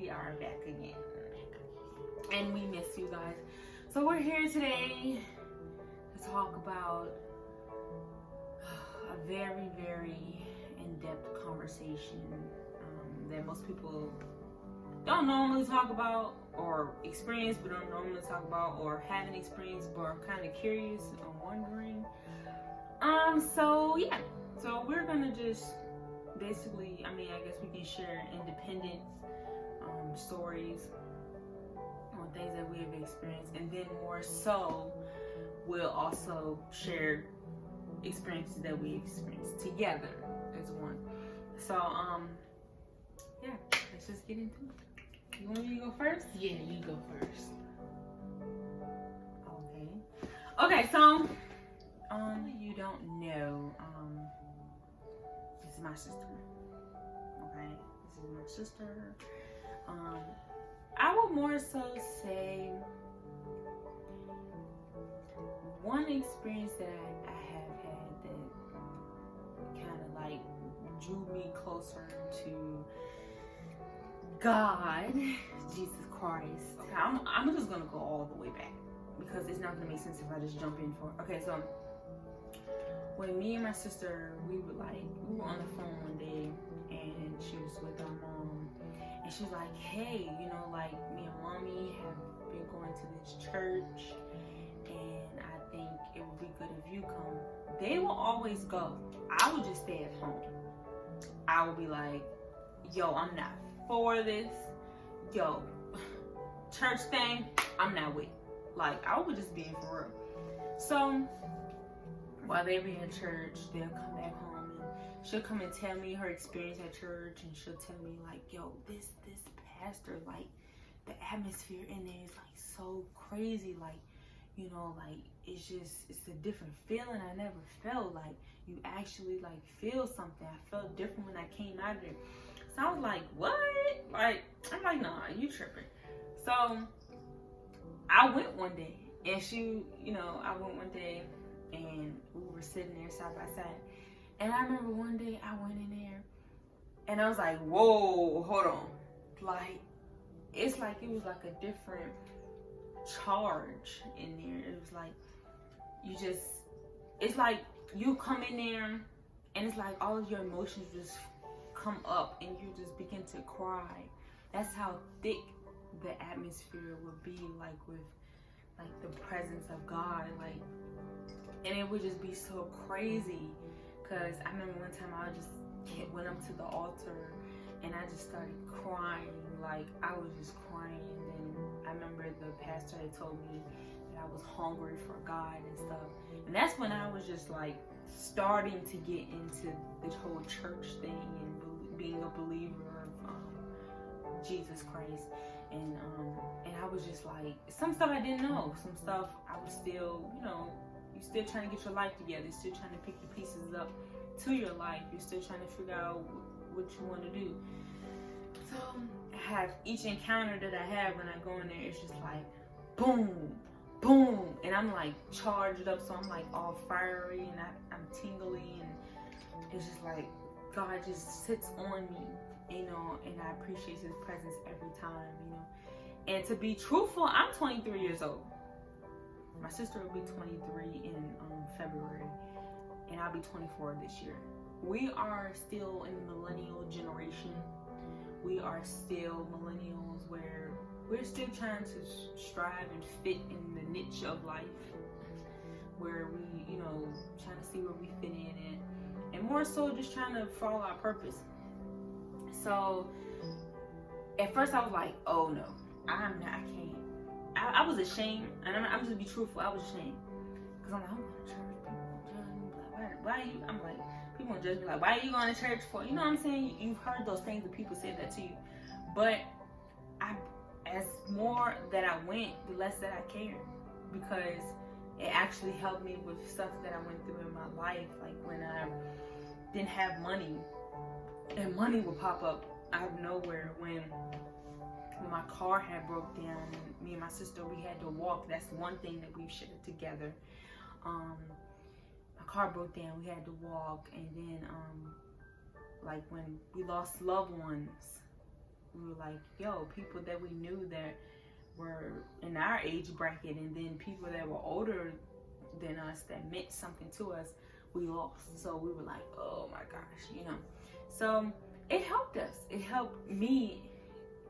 we are back again. And we miss you guys. So we're here today to talk about a very, very in-depth conversation that most people don't normally talk about, or experience but don't normally talk about, or haven't experienced but are kind of curious or wondering. So we're gonna just basically, I guess we can share independent stories on things that we have experienced, and then more so we'll also share experiences that we experienced together as one. So yeah, let's just get into it. You want me to go first? Yeah, you go first. Okay, so you don't know, this is my sister. Okay, this is my sister. I would more so say one experience that I have had that kind of like drew me closer to God, Jesus Christ. I'm just gonna go all the way back because it's not gonna make sense if I just jump in for. Okay, so when me and my sister, we were on the phone one day, and she was with our mom, and she was like, "Hey, me and mommy have been going to this church, and I think it would be good if you come." They will always go. I would just stay at home. I would be like, "Yo, I'm not for this. Yo, church thing, I'm not with." I would just be in for real. So while they be in church, they'll come back home, and she'll come and tell me her experience at church, and she'll tell me "Yo, this pastor, the atmosphere in there is so crazy, it's a different feeling I never felt. You actually feel something. I felt different when I came out of there." So I was like, "What?" I'm like, "Nah, you tripping." So I went one day, and I went one day, and we were sitting there side by side. And I remember one day I went in there, and I was like, "Whoa, hold on." It's like it was a different charge in there. It was it's like you come in there, and it's like all of your emotions just come up, and you just begin to cry. That's how thick the atmosphere would be, with the presence of God, and it would just be so crazy. Cause I remember one time I just went up to the altar, and I just started crying. I was just crying, and I remember the pastor had told me that I was hungry for God and stuff, and that's when I was just starting to get into the whole church thing and being a believer of Jesus Christ. And I was just some stuff I didn't know, some stuff I was still, you're still trying to get your life together, you're still trying to pick the pieces up to your life, you're still trying to figure out what you want to do. So I have each encounter that I have when I go in there, it's just boom, boom, and I'm charged up, so I'm all fiery, and I'm tingly, and it's just God just sits on me, and I appreciate His presence every time, And to be truthful, I'm 23 years old. My sister will be 23 in February, and I'll be 24 this year. We are still in the millennial generation. We are still millennials where we're still trying to strive and fit in the niche of life, where we, trying to see where we fit in at, and more so just trying to follow our purpose. So at first I was like, "Oh no, I can't." I was ashamed, and I'm just gonna be truthful. I was ashamed because I'm going to church. People gonna judge me. Why are you? I'm people gonna judge me. Why are you going to church for? You know what I'm saying? You've heard those things that people said that to you, but as more that I went, the less that I cared, because it actually helped me with stuff that I went through in my life, when I didn't have money, and money would pop up out of nowhere when my car had broke down, and me and my sister, we had to walk. That's one thing that we've shared together. My car broke down, we had to walk, and then when we lost loved ones, we were like, yo, people that we knew that were in our age bracket, and then people that were older than us that meant something to us, we lost. So we were like, oh my gosh, you know. So it helped us. It helped me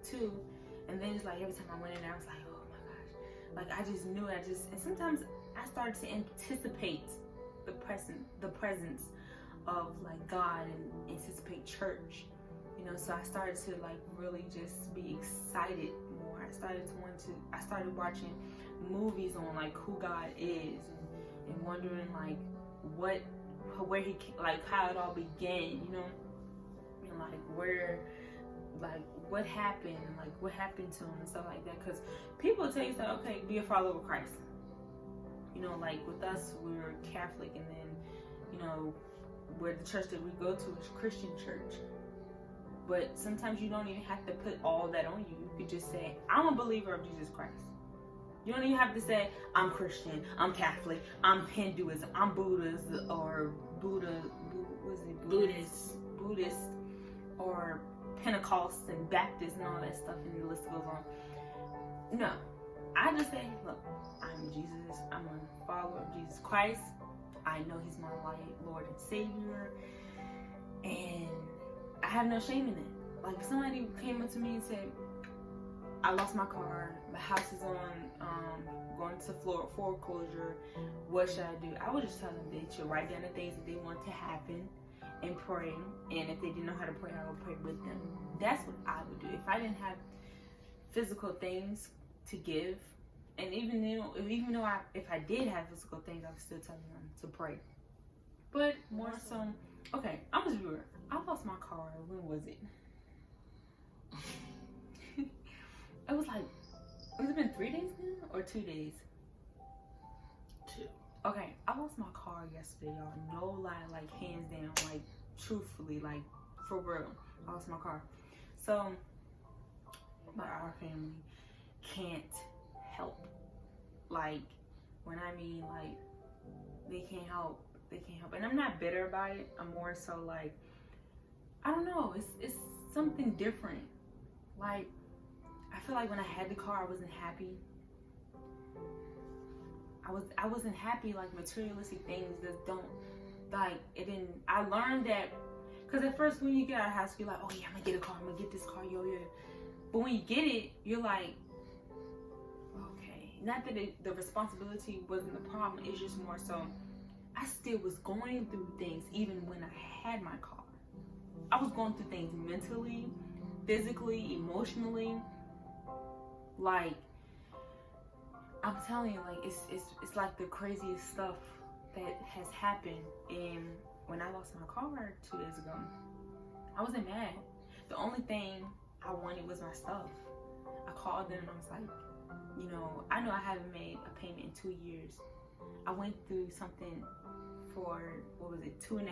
too. And then it's like every time I went in there, I was like, oh my gosh. Like I just knew, and sometimes I started to anticipate the presence of like God, and anticipate church. You know, so I started to like really just be excited more. I started watching movies on like who God is, and wondering like where he, like how it all began, you know, and like where, like what happened to him and stuff like that. Because people tell you that, okay, be a follower of Christ. You know, like with us, we're Catholic, and then, you know, where the church that we go to is Christian church. But sometimes you don't even have to put all that on you. You could just say, I'm a believer of Jesus Christ. You don't even have to say, I'm Christian, I'm Catholic, I'm Hinduism, I'm Buddhist, or Buddhist, or Pentecost and Baptist and all that stuff, and the list goes on. No, I just say, look, I'm Jesus, I'm a follower of Jesus Christ. I know he's my Lord and Savior, and I have no shame in it. Like if somebody came up to me and said, I lost my car, the house is on going to foreclosure, what should I do? I would just tell them they should write down the things that they want to happen and pray. And if they didn't know how to pray, I would pray with them. That's what I would do. If I didn't have physical things to give, and even though if I did have physical things, I would still tell them to pray. But more so, okay, I'm just real. I lost my car. When was it? It was like, has it been 3 days now or 2 days? 2. Okay, I lost my car yesterday, y'all. No lie, like hands down, like truthfully, like for real. I lost my car. So, but our family can't help. Like, when I mean like, they can't help. And I'm not bitter about it. I'm more so like, I don't know, it's something different. Like, I feel like when I had the car, I wasn't happy. I wasn't happy, like materialistic things that don't, like, it didn't, I learned that, because at first when you get out of high school, you're like, oh yeah, I'm gonna get a car, I'm gonna get this car, yo. But when you get it, you're like, okay. Not that the responsibility wasn't the problem, it's just more so, I still was going through things even when I had my car. I was going through things mentally, physically, emotionally. Like, I'm telling you, like, it's like the craziest stuff that has happened. And when I lost my car 2 days ago, I wasn't mad. The only thing I wanted was my stuff. I called them and I was like, you know I haven't made a payment in 2 years. I went through something for, 2.5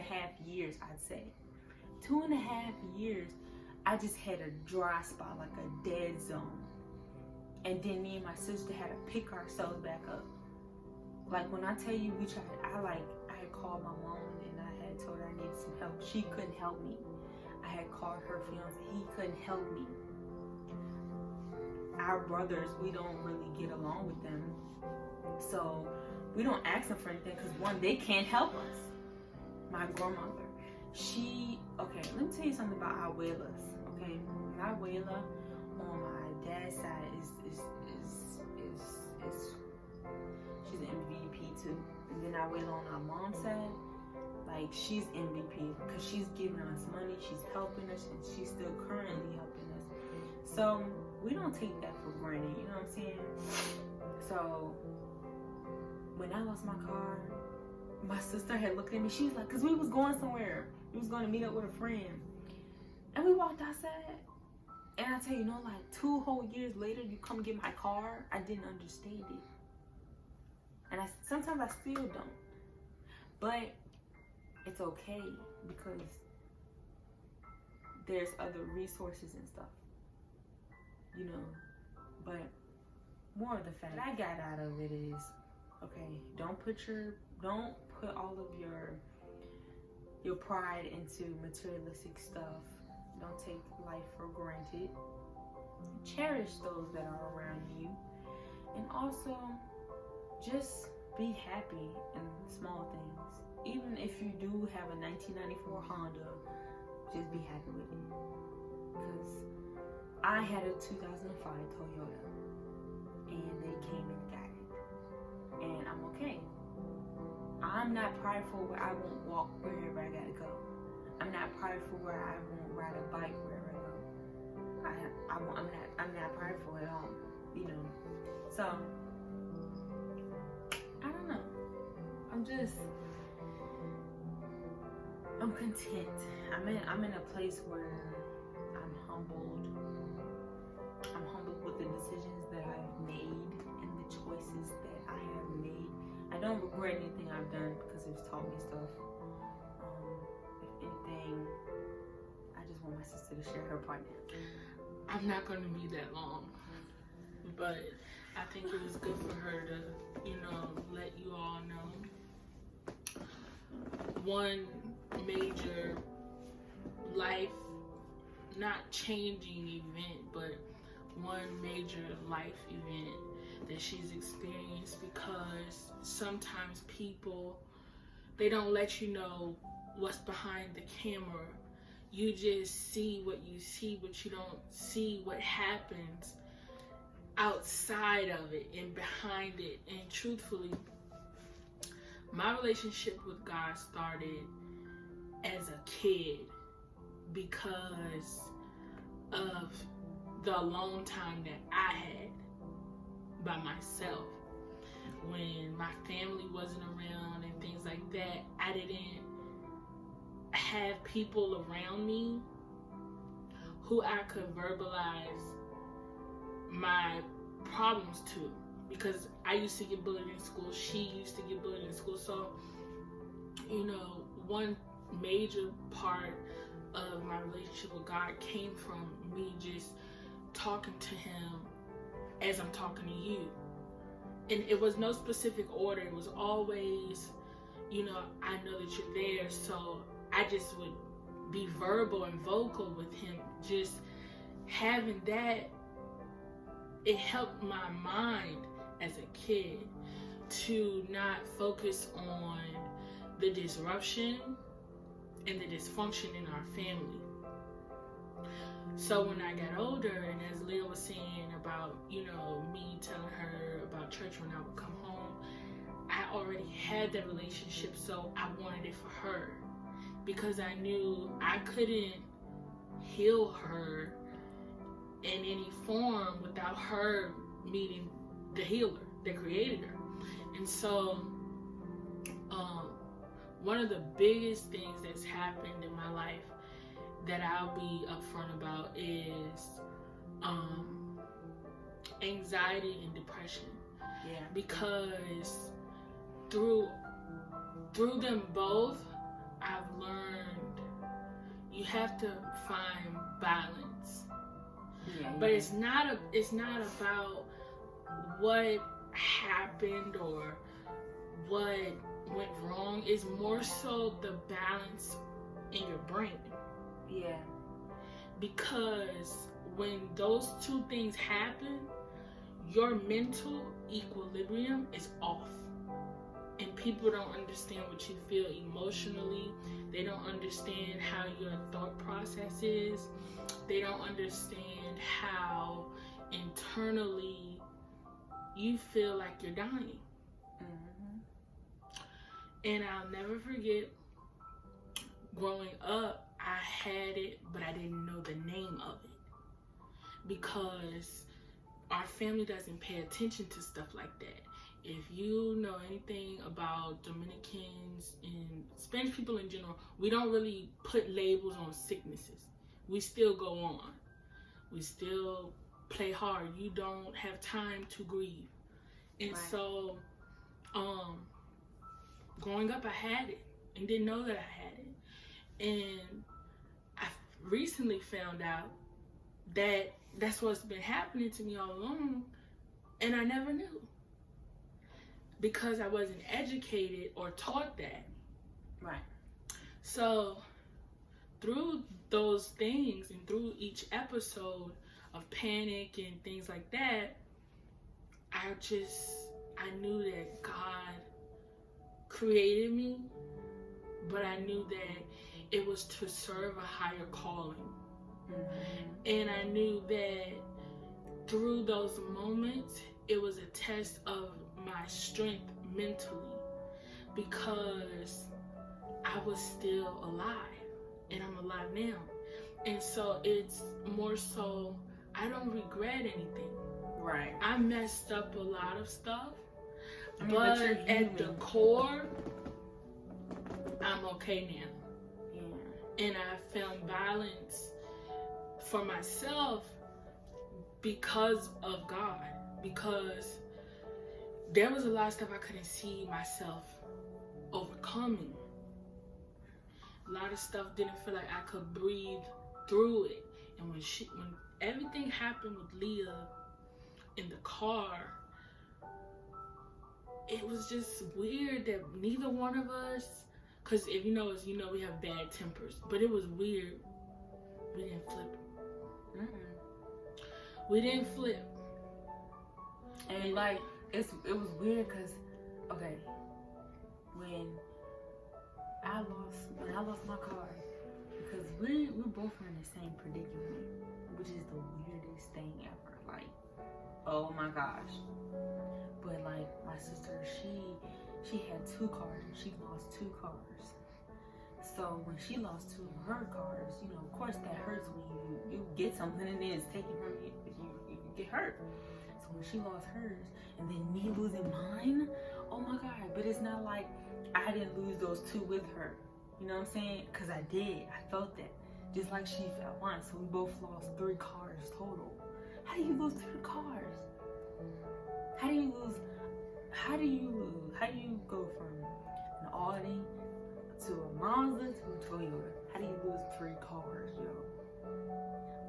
years, I'd say. 2.5 years, I just had a dry spot, like a dead zone. And then me and my sister had to pick ourselves back up. Like when I tell you I had called my mom and I had told her I needed some help. She couldn't help me. I had called her fiance, he couldn't help me. Our brothers, we don't really get along with them. So we don't ask them for anything because one, they can't help us. My grandmother, okay, let me tell you something about our abuelas, okay? My abuela on my dad's side is she's an MVP too. And then our abuela on our mom's side, like she's MVP because she's giving us money, she's helping us, and she's still currently helping us. So we don't take that for granted, you know what I'm saying? So when I lost my car, my sister had looked at me, she was like, because we was going somewhere. We was going to meet up with a friend. And we walked outside. And I tell you, like 2 whole years later, you come get my car, I didn't understand it. And sometimes I still don't. But it's okay because there's other resources and stuff, you know. But more of the fact that I got out of it is, okay, don't put all of your pride into materialistic stuff. Don't take life for granted. Cherish those that are around you. And also, just be happy in small things. Even if you do have a 1994 Honda, just be happy with it. Because I had a 2005 Toyota, and they came and got it. And I'm okay. I'm not prideful where I won't walk wherever I gotta go. I'm not prideful where I won't ride a bike wherever I go. I'm not prideful at all, you know. So I don't know. I'm content. I'm in a place where I'm humbled. I'm humbled with the decisions that I've made and the choices that I have made. I don't regret anything I've done because it's taught me stuff. If anything, I just want my sister to share her part now. I'm not going to be that long, but I think it was good for her to, let you all know. One major life, not changing event, but one major life event that she's experienced, because sometimes people, they don't let you know what's behind the camera. You just see what you see, but you don't see what happens outside of it and behind it. And truthfully, my relationship with God started as a kid because of the alone time that I had by myself. When my family wasn't around and things like that, I didn't have people around me who I could verbalize my problems to, because I used to get bullied in school, she used to get bullied in school. So, one major part of my relationship with God came from me just talking to him as I'm talking to you. And it was no specific order. It was always, I know that you're there. So I just would be verbal and vocal with him. Just having that, it helped my mind as a kid to not focus on the disruption and the dysfunction in our family. So when I got older, and as Leah was saying about, me telling her about church when I would come home, I already had that relationship, so I wanted it for her. Because I knew I couldn't heal her in any form without her meeting the healer that created her. And so, one of the biggest things that's happened in my life that I'll be upfront about is anxiety and depression. Yeah. Because through them both, I've learned you have to find balance. Yeah. But it's not about what happened or what went wrong. It's more so the balance in your brain. Yeah. Because when those two things happen, your mental equilibrium is off. And people don't understand what you feel emotionally. They don't understand how your thought process is. They don't understand how internally you feel like you're dying. Mm-hmm. And I'll never forget, growing up, I had it, but I didn't know the name of it. Because our family doesn't pay attention to stuff like that. If you know anything about Dominicans and Spanish people in general, we don't really put labels on sicknesses. We still go on. We still play hard. You don't have time to grieve. And right. So, growing up, I had it and didn't know that I had it. And I recently found out that that's what's been happening to me all along, and I never knew. Because I wasn't educated or taught that. Right. So, through those things and through each episode of panic and things like that, I knew that God created me, but I knew that it was to serve a higher calling. And I knew that through those moments, it was a test of my strength mentally, because I was still alive, and I'm alive now. And so it's more so, I don't regret anything. Right. I messed up a lot of stuff, I mean, but you're at the human. core, I'm okay now. Yeah. And I found balance for myself because of God. Because there was a lot of stuff I couldn't see myself overcoming. A lot of stuff didn't feel like I could breathe through it. And when everything happened with Leah in the car, it was just weird that neither one of us, because if you know us, you know we have bad tempers, but it was weird. We didn't flip. We didn't flip. And like, it was weird because, okay, when I lost my car, because we both were in the same predicament, which is the weirdest thing ever. Like, oh my gosh. But like, my sister, she had 2 cars. She lost 2 cars. So when she lost 2 of her cars, you know, of course that hurts when you get something and then it's taken from you if you get hurt. So when she lost hers and then me losing mine, oh my God. But it's not like I didn't lose those 2 with her. You know what I'm saying? Because I did. I felt that. Just like she felt once. So we both lost 3 cars total. How do you lose 3 cars? How do you go from an Audi to a Mazda to a Toyota? How do you lose 3 cars, yo?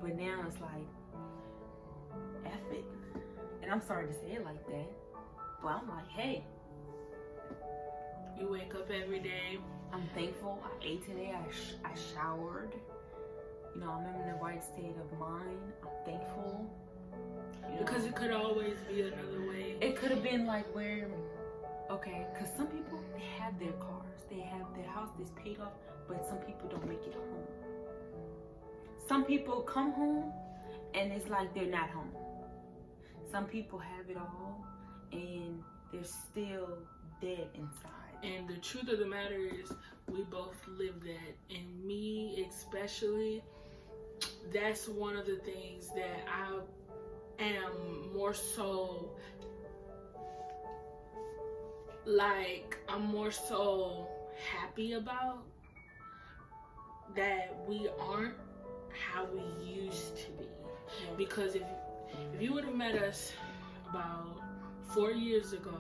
But now it's like, F it. And I'm sorry to say it like that, but I'm like, hey. You wake up every day. I'm thankful. I ate today. I showered. You know, I'm in the right state of mind. I'm thankful. Because it could always be another way. It could have been like where, okay, because some people, they have their cars. They have their house that's paid off, but some people don't make it home. Some people come home and it's like they're not home. Some people have it all and they're still dead inside. And the truth of the matter is, we both live that. And me especially, that's one of the things that I am more so, like, I'm more so happy about, that we aren't how we used to be. Yeah. Because if you would have met us about 4 years ago,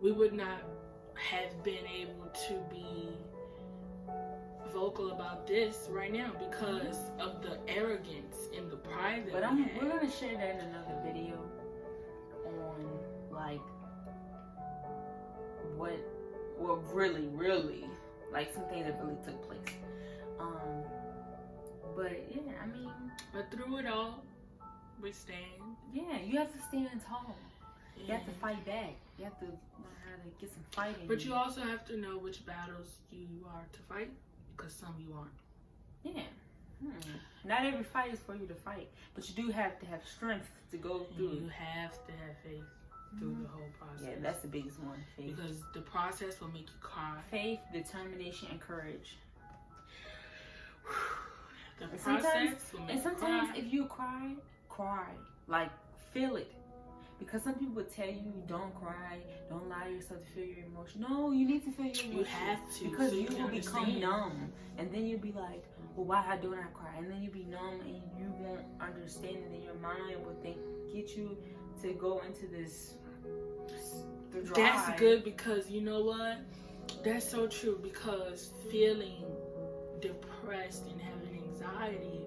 we would not have been able to be vocal about this right now because of the arrogance and the pride that But we had. we're gonna share that in another video on like what really like some things that really took place. But yeah, I mean, But through it all, we stand. yeah, you have to stand tall. You have to fight back. You have to learn how to get some fighting. But you also have to know which battles you are to fight, because some you aren't. Yeah. Not every fight is for you to fight, but you do have to have strength to go through. You have to have faith through the whole process. Yeah, that's the biggest one. Faith. Because the process will make you cry. Faith, determination, and courage. The And process will make and you sometimes cry. if you cry. Like, feel it. Because some people would tell you, don't cry, don't allow yourself to feel your emotions. No, you need to feel your emotions. You have to. Because so you can will become understand. numb. And then you'll be like, well, why don't I cry? And then you'll be numb and you won't understand it. And your mind will get you to go into this the drive. That's good, because you know what? That's so true, because feeling depressed and having anxiety,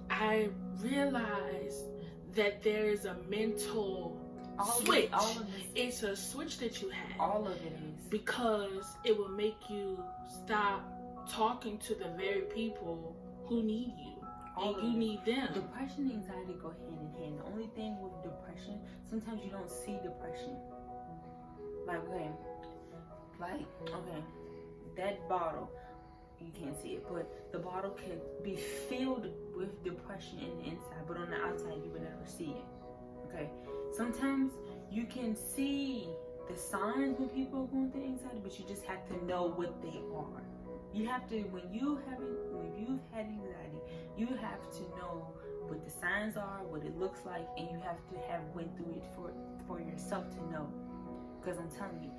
I realized that there is a mental switch. It's a switch that you have. All of it is. Because it will make you stop talking to the very people who need you. All And you need them. Depression and anxiety go hand in hand. The only thing with depression, sometimes you don't see depression. Like, okay, that bottle, you can't see it, but the bottle can be filled with depression in the inside, but on the outside, you would never see it. Okay, sometimes you can see the signs when people are going through anxiety, but you just have to know what they are. You have to, when you've had anxiety, you have to know what the signs are, what it looks like, and you have to have went through it for yourself to know. Because I'm telling you,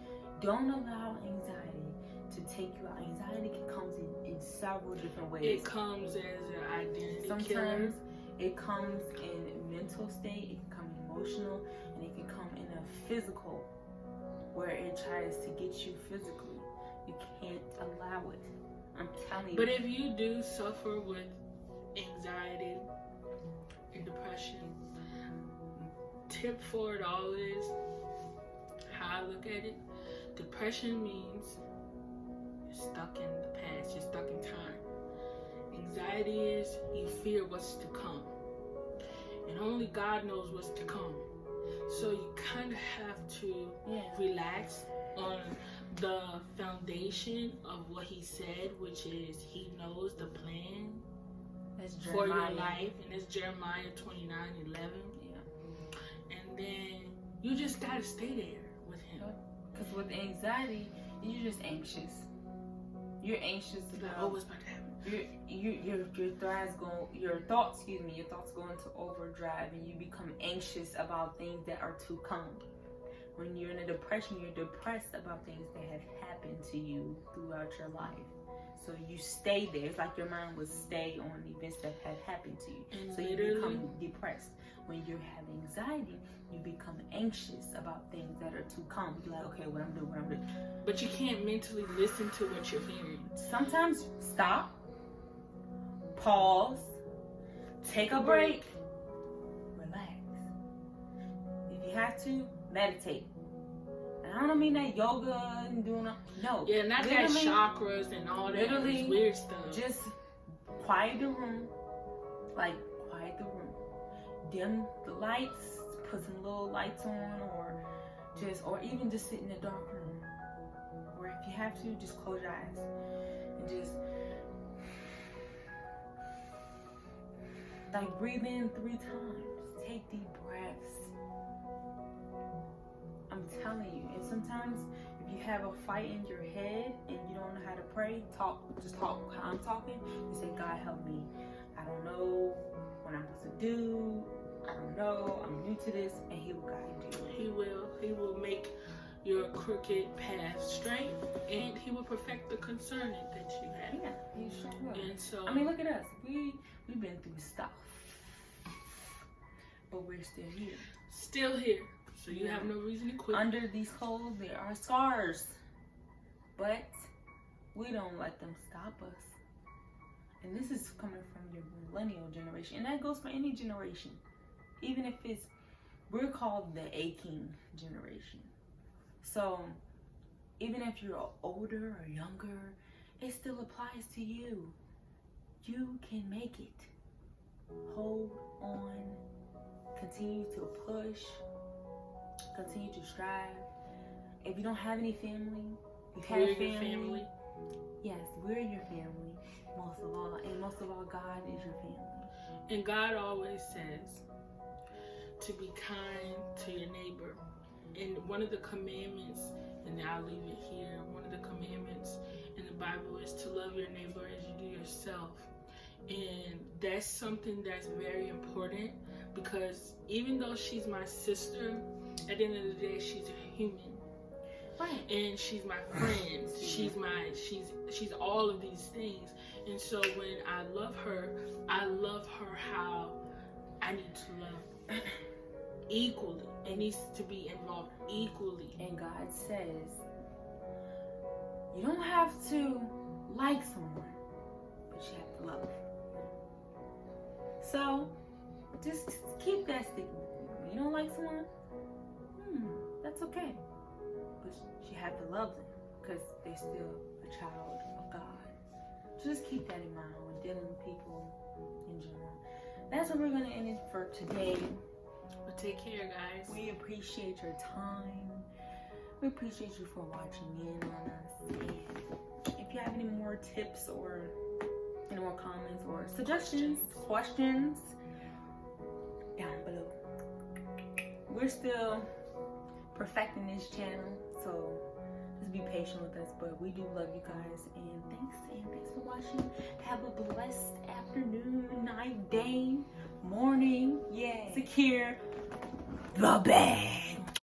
don't allow anxiety to take you out. Anxiety comes in several different ways. It comes as an identity Sometimes killer. It comes in mental state, it can come emotional, and it can come in a physical, where it tries to get you physically. You can't allow it. I'm telling you. But if you do suffer with anxiety and depression, tip for it all is, how I look at it, depression means you're stuck in the past, you're stuck in time. Anxiety is you fear what's to come. And only God knows what's to come. So you kind of have to relax on the foundation of what he said, which is he knows the plan for your life, and it's Jeremiah 29:11. Yeah. And then you just gotta stay there with him. Because with anxiety, you're just anxious. You're anxious about what's about to happen. Your thoughts go into overdrive, and you become anxious about things that are to come. When you're in a depression, you're depressed about things that have happened to you throughout your life. So you stay there. It's like your mind would stay on events that have happened to you. And so you become depressed. When you have anxiety, you become anxious about things that are to come. You're like, okay, what I'm doing. But you can't mentally listen to what you're hearing. Sometimes stop, pause, take a break, relax. If you have to, meditate. And I don't mean that yoga and doing no. Yeah, not that chakras and all that weird stuff. Just quiet the room. Like, quiet the room. Dim the lights, put some little lights on, or even just sit in a dark room. Or if you have to, just close your eyes and just like breathe in 3 times. Take deep breaths. I'm telling you. And sometimes if you have a fight in your head and you don't know how to pray, just talk how I'm talking. You say, God help me. I don't know what I'm supposed to do. I don't know. I'm new to this, and he will guide you. He will make your crooked path straight, and he will perfect the concern that you have. Yeah, he sure will. And so, I mean, look at us. We've been through stuff, but we're still here. Still here. So you have no reason to quit. Under these clothes, there are scars, but we don't let them stop us. And this is coming from your millennial generation, and that goes for any generation. Even if we're called the aching generation. So even if you're older or younger, it still applies to you. You can make it. Hold on. Continue to push. Continue to strive. If you don't have any family, you have family. Yes, we're your family, most of all. And most of all, God is your family. And God always says to be kind to your neighbor. And one of the commandments, and I'll leave it here, one of the commandments in the Bible is to love your neighbor as you do yourself. And that's something that's very important, because even though she's my sister, at the end of the day, she's a human. Right. And she's my friend. She's all of these things. And so when I love her how I need to love equally. It needs to be involved equally. And God says, you don't have to like someone, but you have to love. So, just keep that stigma. When you don't like someone, that's okay. But you have to love them, because they're still a child of God. So just keep that in mind when dealing with people in general. That's what we're going to end it for today. But take care, guys. We appreciate your time. We appreciate you for watching in on us. And if you have any more tips or any more comments or suggestions, questions, down below. We're still perfecting this channel, so just be patient with us. But we do love you guys, and thanks for watching. Have a blessed afternoon, night, day, morning. Yeah. Secure the bag.